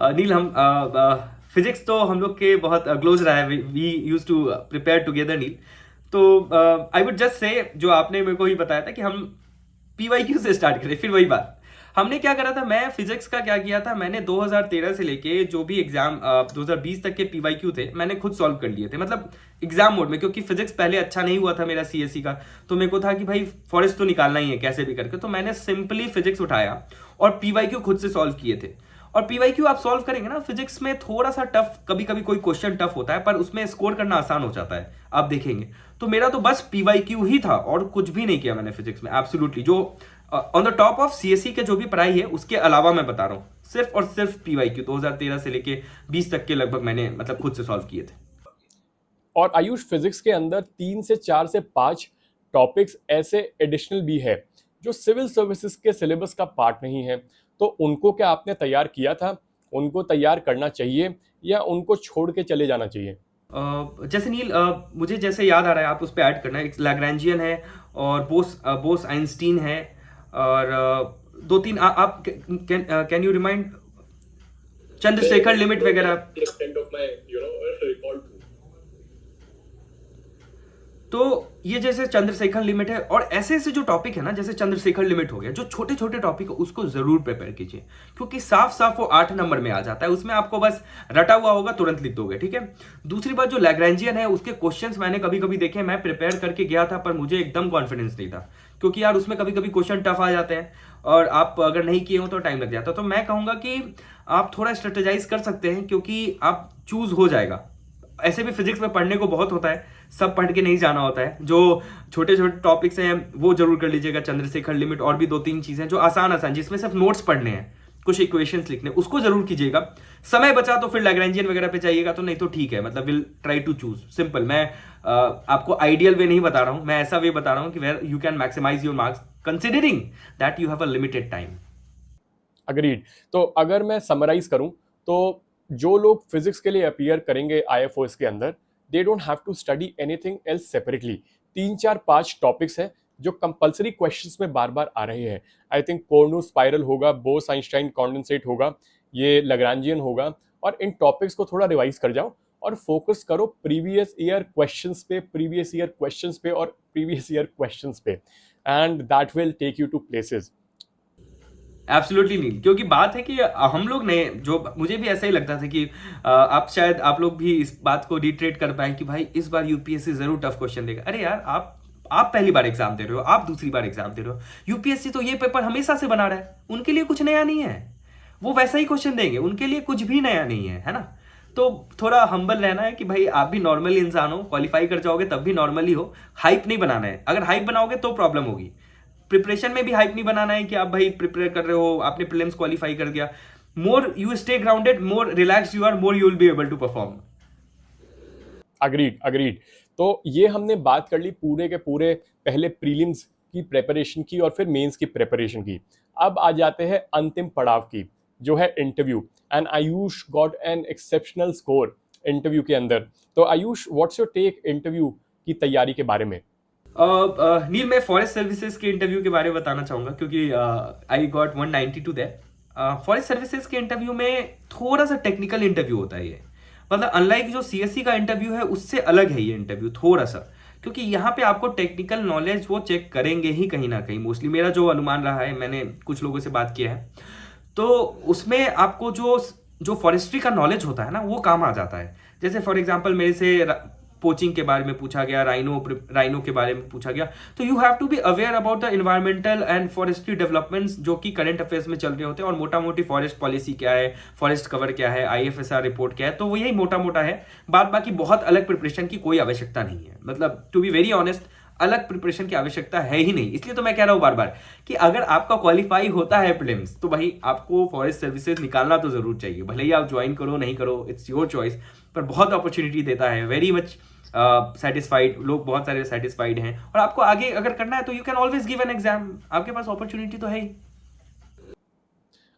नील, हम फिजिक्स तो हम लोग के बहुत क्लोज रहा है, we use to prepare together Neel. तो आई वुड जस्ट से, जो आपने मेरे को ही बताया था कि हम पीवाईक्यू से स्टार्ट करें, फिर वही बात हमने क्या करा था। मैं फिजिक्स का क्या किया था, मैंने 2013 से लेके जो भी एग्जाम 2020 तक के पीवाईक्यू थे मैंने खुद सॉल्व कर लिए थे, मतलब एग्जाम मोड में, क्योंकि फिजिक्स पहले अच्छा नहीं हुआ था मेरा सीएससी का। तो मेरे को था कि भाई फॉरेस्ट तो निकालना ही है कैसे भी करके, तो मैंने सिंपली फिजिक्स उठाया और पीवाईक्यू खुद से सॉल्व किए थे। और पीवाईक्यू आप सॉल्व करेंगे ना, फिजिक्स में थोड़ा सा टफ, कभी कभी कोई क्वेश्चन टफ होता है, पर उसमें स्कोर करना आसान हो जाता है, आप देखेंगे। तो मेरा तो बस पीवाईक्यू ही था और कुछ भी नहीं किया मैंने फिजिक्स में, एब्सोल्युटली। जो on the top of CSC के जो भी पढ़ाई है उसके अलावा मैं बता रहा हूँ, सिर्फ और सिर्फ पीवाईक्यू 2013 से लेके 20 तक के लगभग मैंने मतलब खुद से सॉल्व किए थे।
और आयुष, फिजिक्स के अंदर 3 से 4 से 5 टॉपिक्स ऐसे एडिशनल भी है जो सिविल सर्विसेज के सिलेबस का पार्ट नहीं है, तो उनको क्या आपने तैयार किया था? उनको तैयार करना चाहिए या उनको छोड़ के चले जाना चाहिए?
जैसे नील, मुझे जैसे याद आ रहा है, आप उस पर ऐड करना है, एक लैग्रैंजियन है और बोस आइंस्टीन है, और दो तीन आप can you remind, Chandrashekhar limit वगैरह।
extent of my recall too.
तो ये जैसे चंद्रशेखर लिमिट है, और ऐसे ऐसे जो टॉपिक है ना, जैसे चंद्रशेखर लिमिट हो गया, जो छोटे छोटे टॉपिक है उसको जरूर प्रिपेयर कीजिए, क्योंकि साफ साफ वो 8 नंबर में आ जाता है, उसमें आपको बस रटा हुआ होगा, तुरंत लिख दोगे, ठीक है। दूसरी बात, जो लैग्रैंजियन है उसके क्वेश्चंस मैंने कभी कभी देखे, मैं प्रिपेयर करके गया था पर मुझे एकदम कॉन्फिडेंस नहीं था, क्योंकि यार उसमें कभी कभी क्वेश्चन टफ आ जाते हैं और आप अगर नहीं किए हो तो टाइम लग जाता है। तो मैं कहूंगा कि आप थोड़ा स्ट्रेटेजाइज कर सकते हैं, क्योंकि आप चूज हो जाएगा। ऐसे भी फिजिक्स में पढ़ने को बहुत होता है, सब पढ़ के नहीं जाना होता है। जो छोटे छोटे टॉपिक्स हैं वो जरूर कर लीजिएगा, चंद्रशेखर लिमिट, और भी 2-3 चीजें जो आसान आसान, जिसमें सिर्फ नोट्स पढ़ने हैं, कुछ इक्वेशंस लिखने, उसको जरूर कीजिएगा। समय बचा तो फिर लैग्रैंजियन वगैरह पे जाइएगा, तो नहीं तो ठीक है, मतलब will try to choose simple. मैं आपको आइडियल वे नहीं बता रहा हूं, मैं ऐसा वे बता रहा हूं कि where you can maximise your marks considering that you have a limited time.
Agreed. तो अगर मैं समराइज करूं, तो जो लोग फिजिक्स के लिए अपीयर करेंगे आईएफओएस के अंदर, they don't have to study anything else separately. 3-4-5 topics हैं जो कंपलसरी क्वेश्चंस में बार बार आ रहे हैं। आई थिंक कोर्नू स्पाइरल होगा, बोस आइंस्टाइन कॉन्डेंसेट होगा, ये लैग्रैंजियन होगा, और इन टॉपिक्स को थोड़ा रिवाइज कर जाओ और फोकस करो प्रीवियस ईयर क्वेश्चंस पे, प्रीवियस ईयर क्वेश्चंस पे और प्रीवियस ईयर क्वेश्चंस पे, and that will take you to places.
Absolutely नहीं, क्योंकि बात है कि हम लोग ने, जो मुझे भी ऐसा ही लगता था कि आप शायद आप लोग भी इस बात को रिट्रेट कर पाए कि भाई इस बार यूपीएससी जरूर टफ क्वेश्चन देगा। अरे यार, आप पहली बार एग्जाम दे रहे हो, आप दूसरी बार एग्जाम दे रहे हो, यूपीएससी तो ये पेपर हमेशा से बना रहा है, उनके लिए कुछ नया नहीं है, वो वैसा ही क्वेश्चन देंगे, उनके लिए कुछ भी नया नहीं है ना। तो थोड़ा हम्बल रहना है कि भाई आप भी नॉर्मल इंसान हो, क्वालिफाई कर जाओगे तब भी नॉर्मली हो, हाइप नहीं बनाना है। अगर हाइप बनाओगे तो प्रॉब्लम होगी। प्रिपरेशन में भी हाइप नहीं बनाना है कि आप भाई प्रिपेयर कर रहे हो, आपने प्रीलिम्स क्वालिफाई कर दिया। More you stay grounded, more relax you are, more you will be able to perform.
Agreed, agreed. तो ये हमने बात कर ली पूरे के पूरे पहले प्रीलिम्स की प्रेपरेशन की और फिर मेंस की प्रेपरेशन की। अब आ जाते हैं अंतिम पड़ाव की, जो है interview. And Ayush got an exceptional score interview के अंदर। तो Ayush, what's your take interview की तैयारी के बारे में?
नील, मैं फॉरेस्ट सर्विसेज के इंटरव्यू के बारे में बताना चाहूंगा, क्योंकि I got 192 there. Forest services के इंटरव्यू में थोड़ा सा टेक्निकल इंटरव्यू होता है ये, मतलब अनलाइक जो सीएससी का इंटरव्यू है उससे अलग है ये इंटरव्यू थोड़ा सा, क्योंकि यहाँ पे आपको टेक्निकल नॉलेज वो चेक करेंगे ही कहीं ना कहीं। मोस्टली मेरा जो अनुमान रहा है, मैंने कुछ लोगों से बात किया है, तो उसमें आपको जो फॉरेस्ट्री का नॉलेज होता है ना वो काम आ जाता है। जैसे फॉर एग्जांपल मेरे से पोचिंग के बारे में पूछा गया, राइनो के बारे में पूछा गया। तो you have to be aware about the environmental and forestry developments जो कि करंट अफेयर्स में चल रहे होते हैं, और मोटा मोटी फॉरेस्ट पॉलिसी क्या है, फॉरेस्ट कवर क्या है, IFSR रिपोर्ट क्या है, तो वो यही मोटा मोटा है। बाद बाकी बहुत अलग प्रिपरेशन की कोई आवश्यकता नहीं है, मतलब टू बी वेरी ऑनेस्ट अलग प्रिपरेशन की आवश्यकता है ही नहीं। इसलिए तो मैं कह रहा हूं बार बार कि अगर आपका क्वालिफाई होता है प्रीलिम्स, तो भाई आपको फॉरेस्ट सर्विसेज निकालना तो जरूर चाहिए, भले ही आप ज्वाइन करो नहीं करो, इट्स योर चॉइस, पर बहुत अपॉर्चुनिटी देता है, वेरी मच सेटिस्फाइड, लोग बहुत सारे सेटिस्फाइड हैं, और आपको आगे अगर करना है तो you can always give an exam, आपके पास अपॉर्चुनिटी तो है ही।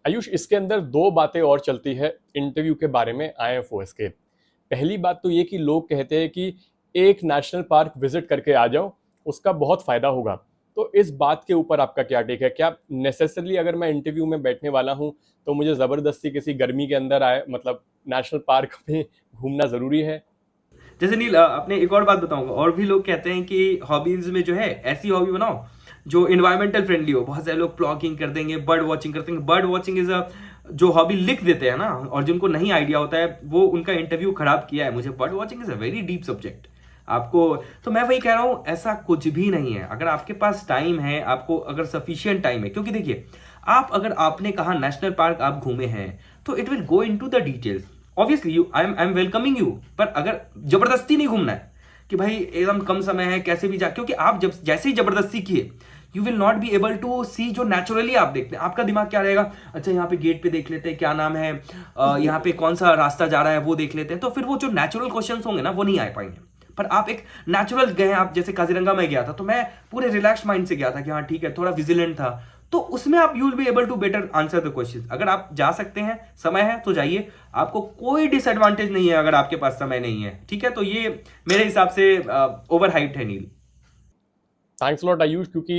आयुष, इसके अंदर दो बातें और चलती है इंटरव्यू के बारे में IFOS के। पहली बात तो ये कि लोग कहते हैं कि एक नेशनल पार्क विजिट करके आ जाओ, उसका बहुत फायदा होगा। तो इस बात के ऊपर आपका क्या टेक है? क्या नेसेसरली अगर मैं इंटरव्यू में बैठने वाला हूं तो मुझे जबरदस्ती किसी गर्मी के अंदर आए मतलब नेशनल पार्क में घूमना जरूरी है?
जैसे नील, अपने एक और बात बताऊंगा, और भी लोग कहते हैं कि हॉबीज में जो है ऐसी हॉबी बनाओ जो इन्वायरमेंटल फ्रेंडली हो। बहुत सारे लोग प्लॉगिंग कर देंगे, बर्ड वॉचिंग कर देंगे। बर्ड वॉचिंग इज अ जो हॉबी लिख देते हैं ना, और जिनको नहीं आइडिया होता है वो उनका इंटरव्यू खराब किया है मुझे। Bird watching is a very deep subject आपको, तो मैं वही कह रहा हूं ऐसा कुछ भी नहीं है। अगर आपके पास टाइम है, आपको अगर सफिशियंट टाइम है, क्योंकि देखिए आप अगर आपने कहा नेशनल पार्क आप घूमे हैं तो it will go into the details. Obviously you I am welcoming you, पर अगर जबरदस्ती नहीं घूमना है कि भाई एकदम कम समय है कैसे भी जा, क्योंकि आप जब जैसे ही जबरदस्ती किए you will not be able to see जो नेचुरली आप देखते हैं। आपका दिमाग क्या रहेगा, अच्छा यहाँ पे गेट पे देख लेते हैं क्या नाम है, यहाँ पे कौन सा रास्ता जा रहा है वो देख लेते हैं, तो फिर वो जो नेचुरल क्वेश्चंस होंगे ना वो नहीं आ पाएंगे। पर आप एक नेचुरल गए, आप जैसे काजीरंगा में गया था तो मैं पूरे रिलैक्स माइंड से गया था कि हाँ ठीक है, थोड़ा विजिलेंट था, तो उसमें आप you will be able to better answer the question. अगर आप जा सकते हैं, समय है तो जाइए, आपको कोई डिसएडवांटेज नहीं है अगर आपके पास समय नहीं है, ठीक है। तो ये मेरे हिसाब से ओवर हाइट है नील।
थैंक्स लॉट आयुष, क्योंकि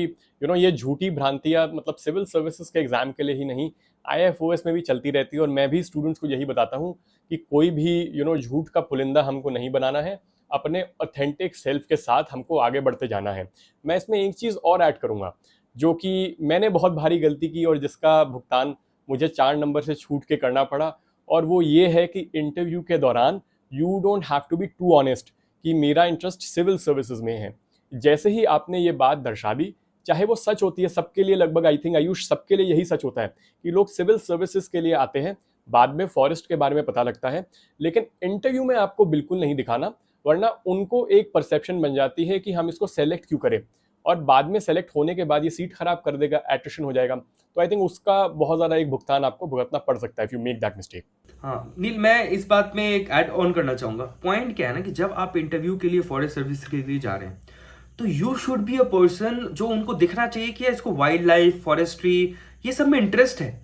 ये झूठी भ्रांतियां मतलब सिविल सर्विसेज के एग्जाम के लिए ही नहीं, IFOS में भी चलती रहती है। और मैं भी स्टूडेंट्स को यही बताता हूँ कि कोई भी झूठ का पुलिंदा हमको नहीं बनाना है, अपने ऑथेंटिक सेल्फ के साथ हमको आगे बढ़ते जाना है। मैं इसमें एक चीज़ और ऐड करूँगा जो कि मैंने बहुत भारी गलती की और जिसका भुगतान मुझे 4 नंबर से छूट के करना पड़ा, और वो ये है कि इंटरव्यू के दौरान you don't have to be too honest कि मेरा इंटरेस्ट सिविल सर्विसेज में है। जैसे ही आपने ये बात दर्शा दी, चाहे वो सच होती है सबके लिए, लगभग आई थिंक आयुष सबके लिए यही सच होता है कि लोग सिविल सर्विसेज के लिए आते हैं, बाद में फॉरेस्ट के बारे में पता लगता है, लेकिन इंटरव्यू में आपको बिल्कुल नहीं दिखाना, वरना उनको एक परसेप्शन बन जाती है कि हम इसको सेलेक्ट क्यों करें, और बाद में सेलेक्ट होने के बाद ये सीट खराब कर देगा, एट्रिशन हो जाएगा। तो आई थिंक उसका बहुत ज़्यादा एक भुगतान आपको भुगतना पड़ सकता है if you make that mistake.
हाँ नील, मैं इस बात में एक ऐड ऑन करना चाहूंगा। पॉइंट क्या है ना कि जब आप इंटरव्यू के लिए फॉरेस्ट सर्विस के लिए जा रहे हैं तो you should be a person जो उनको दिखना चाहिए कि इसको वाइल्ड लाइफ, फॉरेस्ट्री, ये सब में इंटरेस्ट है।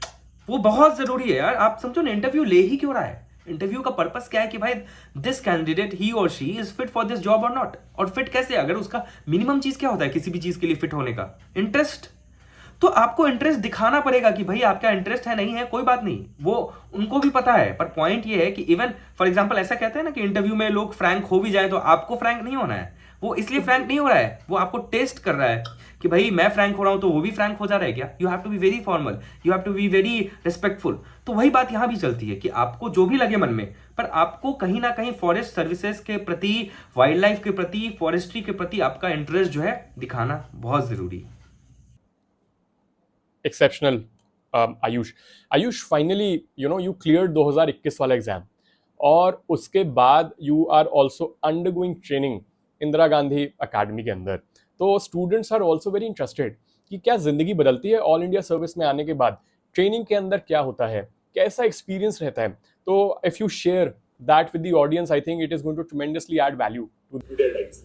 वो बहुत जरूरी है यार। आप समझो ना, इंटरव्यू ले ही क्यों रहा है, इंटरव्यू का पर्पस क्या है कि भाई दिस कैंडिडेट ही और she is fit for this job और नॉट। और फिट कैसे, अगर उसका मिनिमम चीज क्या होता है किसी भी चीज के लिए फिट होने का, इंटरेस्ट। तो आपको इंटरेस्ट दिखाना पड़ेगा कि भाई आपका इंटरेस्ट है, नहीं है कोई बात नहीं, वो उनको भी पता है। पर पॉइंट ये है कि इवन फॉर एग्जांपल ऐसा कहते हैं ना कि इंटरव्यू में लोग फ्रैंक हो भी जाए तो आपको फ्रैंक नहीं होना है। वो इसलिए फ्रैंक नहीं हो रहा है, वो आपको टेस्ट कर रहा है कि भाई मैं फ्रैंक हो रहा हूं तो वो भी फ्रैंक हो जा रहा है क्या। You have to be very formal, you have to be very respectful. तो वही बात यहां भी चलती है कि आपको जो भी लगे मन में, पर आपको कहीं ना कहीं फॉरेस्ट सर्विसेज के प्रति, वाइल्ड लाइफ के प्रति, फॉरेस्ट्री के प्रति आपका इंटरेस्ट जो है दिखाना बहुत जरूरी है।
Exceptional Ayush finally you clear 2021 वाला एग्जाम, और उसके बाद you are also undergoing training Indira Gandhi academy के अंदर। तो students are also very interested कि क्या जिंदगी बदलती है ऑल इंडिया सर्विस में आने के बाद, ट्रेनिंग के अंदर क्या होता है, कैसा एक्सपीरियंस रहता है। तो if you share that with the audience, I think it is going to tremendously add value to their lives.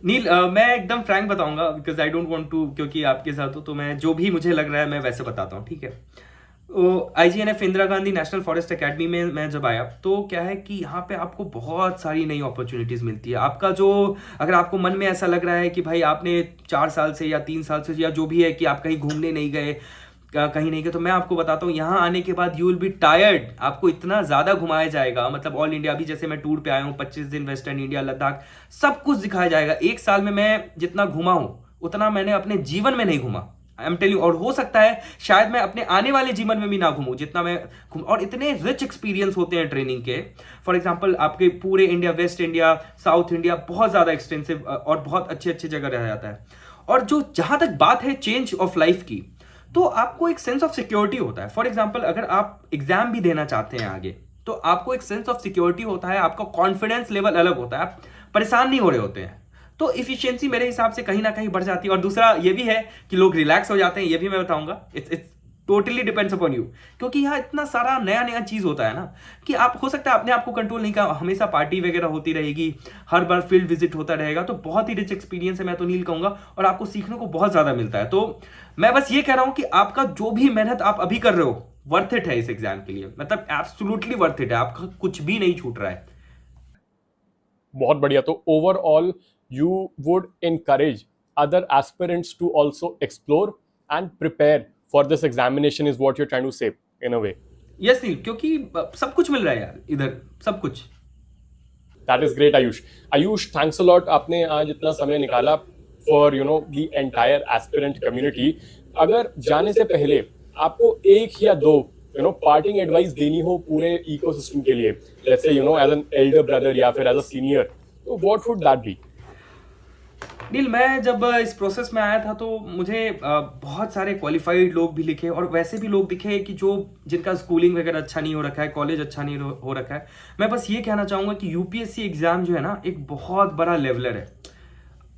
Neel, मैं एकदम फ्रैंक बताऊंगा because I don't want to, क्योंकि आपके साथ हो तो मैं जो भी मुझे लग रहा है मैं वैसे बताता हूँ, ठीक है। IGNF Indira Gandhi national forest academy में मैं जब आया तो क्या है कि यहाँ पे आपको बहुत सारी नई अपॉर्चुनिटीज मिलती है। आपका जो, अगर आपको मन में ऐसा लग रहा है कि भाई आपने 4 साल से या 3 साल से या जो भी है कि आप कहीं घूमने नहीं गए, कहीं नहीं गए, तो मैं आपको बताता हूँ यहाँ आने के बाद यू विल बी टायर्ड। आपको इतना ज्यादा घुमाया जाएगा, मतलब ऑल इंडिया, अभी जैसे मैं टूर पे आया हूँ 25 दिन, वेस्टर्न इंडिया, लद्दाख, सब कुछ दिखाया जाएगा। 1 साल में मैं जितना घुमा हूँ उतना मैंने अपने जीवन में नहीं घुमा। आई एम टेलिंग, और हो सकता है शायद मैं अपने आने वाले जीवन में भी ना घूमूं जितना मैं घूम, और इतने रिच एक्सपीरियंस होते हैं ट्रेनिंग के। फॉर एग्जांपल आपके पूरे India, waste India, south India बहुत ज़्यादा एक्सटेंसिव और बहुत अच्छी अच्छी जगह रह जाता है। और जो जहाँ तक बात है चेंज ऑफ लाइफ की, तो आपको एक सेंस ऑफ सिक्योरिटी होता है। फॉर एग्जाम्पल अगर आप एग्जाम भी देना चाहते हैं आगे, तो आपको एक सेंस ऑफ सिक्योरिटी होता है, आपका कॉन्फिडेंस लेवल अलग होता है, आप परेशान नहीं हो रहे होते हैं, तो इफिशियंसी मेरे हिसाब से कहीं ना कहीं बढ़ जाती है। और दूसरा ये भी है कि लोग रिलैक्स हो जाते हैं, ये भी मैं बताऊंगा। It's totally depends upon you, क्योंकि यहाँ इतना सारा नया नया चीज होता है ना कि आप हो सकता है अपने आप को कंट्रोल नहीं कर, हमेशा पार्टी वगैरह होती रहेगी, हर बार फील्ड विजिट होता रहेगा, तो बहुत ही रिच एक्सपीरियंस है, मैं तो नील कहूंगा, और आपको सीखने को बहुत ज्यादा मिलता है। तो मैं बस ये कह रहा हूं कि आपका जो भी मेहनत आप अभी कर रहे हो वर्थ इट है इस एग्जाम के लिए, मतलब एब्सोल्युटली वर्थ इट है, आपका कुछ भी नहीं छूट रहा है।
बहुत बढ़िया। तो overall you would encourage other aspirants to also explore and prepare for this examination is what you're trying to say in a way.
Yes Neel, क्योंकि सब कुछ मिल रहा है यार इधर, सब कुछ।
That is great, Ayush. Ayush, thanks a lot. आपने आज इतना समय निकाला for the entire aspirant community. अगर जाने से पहले आपको एक या दो parting advice देनी हो पूरे ecosystem के लिए, let's say as an elder brother या फिर as a senior, तो what would that be?
नील, मैं जब इस प्रोसेस में आया था तो मुझे बहुत सारे क्वालिफाइड लोग भी लिखे, और वैसे भी लोग दिखे कि जो जिनका स्कूलिंग वगैरह अच्छा नहीं हो रखा है, कॉलेज अच्छा नहीं हो रखा है। मैं बस ये कहना चाहूँगा कि यूपीएससी एग्जाम जो है ना, एक बहुत बड़ा लेवलर है।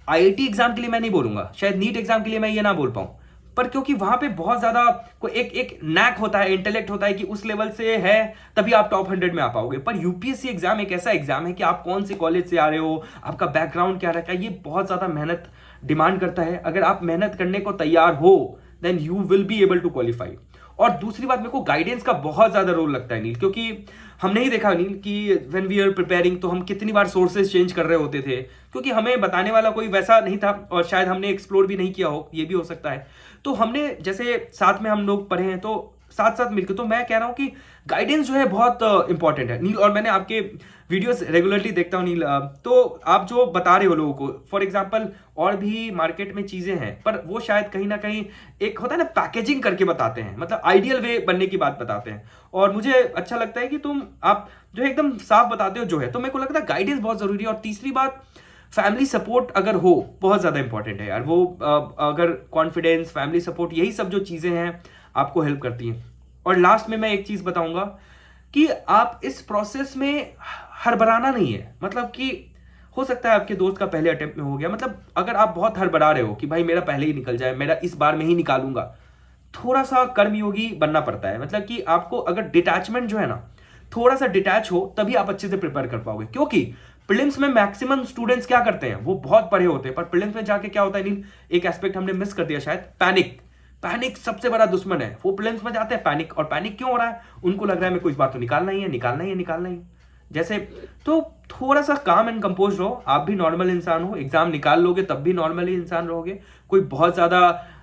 आईआईटी एग्जाम के लिए मैं नहीं बोलूँगा, शायद नीट एग्जाम के लिए मैं ये ना बोल पाऊँ, पर क्योंकि वहाँ पे बहुत ज़्यादा एक नैक होता है, इंटेलेक्ट होता है कि उस लेवल से है तभी आप टॉप 100 में आ पाओगे। पर यूपीएससी एग्जाम एक ऐसा एग्जाम है कि आप कौन से कॉलेज से आ रहे हो, आपका बैकग्राउंड क्या रखा है, ये बहुत ज़्यादा मेहनत डिमांड करता है। अगर आप मेहनत करने को तैयार हो then you will be able to qualify. और दूसरी बात, मेरे को गाइडेंस का बहुत ज़्यादा रोल लगता है नील, क्योंकि हमने ही देखा नील कि व्हेन वी आर प्रिपेयरिंग तो हम कितनी बार सोर्सेज चेंज कर रहे होते थे, क्योंकि हमें बताने वाला कोई वैसा नहीं था, और शायद हमने एक्सप्लोर भी नहीं किया हो, ये भी हो सकता है। तो हमने जैसे साथ में हम लोग पढ़े हैं, तो साथ साथ मिलकर, तो मैं कह रहा हूँ कि गाइडेंस जो है बहुत इंपॉर्टेंट है नील। और मैंने आपके वीडियोस रेगुलरली देखता हूँ नील, तो आप जो बता रहे हो लोगों को, फॉर एग्जांपल और भी मार्केट में चीज़ें हैं, पर वो शायद कहीं ना कहीं एक होता है ना पैकेजिंग करके बताते हैं, मतलब आइडियल वे बनने की बात बताते हैं। और मुझे अच्छा लगता है कि आप जो है एकदम साफ बताते हो जो है, तो मेरे को लगता है गाइडेंस बहुत ज़रूरी है। और तीसरी बात, फैमिली सपोर्ट अगर हो, बहुत ज़्यादा इंपॉर्टेंट है यार वो। अगर कॉन्फिडेंस, फैमिली सपोर्ट, यही सब जो चीज़ें हैं आपको हेल्प करती हैं। और लास्ट में मैं एक चीज़ बताऊंगा कि आप इस प्रोसेस में हड़बड़ाना नहीं है, मतलब कि हो सकता है आपके दोस्त का पहले अटेम्प्ट में हो गया, मतलब अगर आप बहुत हड़बड़ा रहे हो कि भाई मेरा पहले ही निकल जाए, मेरा इस बार में ही निकालूंगा, थोड़ा सा कर्मयोगी बनना पड़ता है। मतलब कि आपको अगर डिटैचमेंट जो है ना, थोड़ा सा डिटैच हो, तभी आप अच्छे से प्रिपेयर कर पाओगे। क्योंकि प्रीलिम्स में मैक्सिमम स्टूडेंट्स क्या करते हैं, वो बहुत पढ़े होते हैं, पर प्रीलिम्स में जाके क्या होता है नील, एक एस्पेक्ट हमने मिस कर दिया शायद, पैनिक सबसे बड़ा दुश्मन है। वो प्रीलिम्स में जाते हैं पैनिक, और पैनिक क्यों हो रहा है, उनको लग रहा है मेरे को इस बार तो निकालना ही है जैसे। तो थोड़ा सा काम एंड कंपोज रहो, आप भी नॉर्मल इंसान हो, एग्जाम निकाल लोगे तब भी नॉर्मल ही इंसान रहोगे, कोई बहुत ज्यादा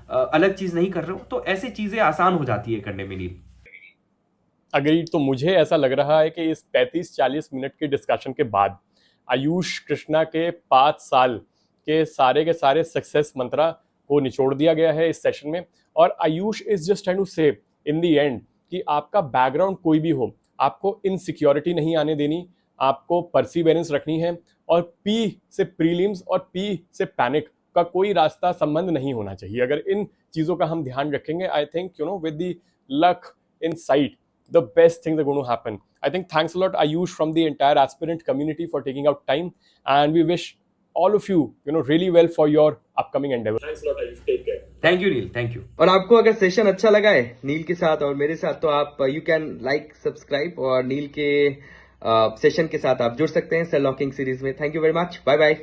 अलग चीज नहीं कर रहे हो, तो ऐसी चीजें आसान हो जाती है करने में नील।
अगर तो मुझे ऐसा लग रहा है कि इस 35-40 मिनट के डिस्कशन के बाद आयुष कृष्णा के 5 साल के सारे सक्सेस मंत्रा को निचोड़ दिया गया है इस सेशन में। और Ayush is just trying to say in the end कि आपका बैकग्राउंड कोई भी हो, आपको इनसिक्योरिटी नहीं आने देनी, आपको परसिवेरेंस रखनी है, और पी से प्रीलिम्स और पी से पैनिक का कोई रास्ता संबंध नहीं होना चाहिए। अगर इन चीज़ों का हम ध्यान रखेंगे, I think with the luck in site, the best things are going to happen. I think thanks a lot, Ayush, from the entire aspirant community for taking out time, and we wish all of you, really well for your upcoming endeavor. Thanks a lot, Ayush. Take care.
Thank you Neel, thank you. और आपको अगर session अच्छा लगा है नील के साथ और मेरे साथ, तो आप यू कैन लाइक, सब्सक्राइब, और नील के सेशन के साथ आप जुड़ सकते हैं सेल लॉकिंग सीरीज में। Thank you very much, bye bye.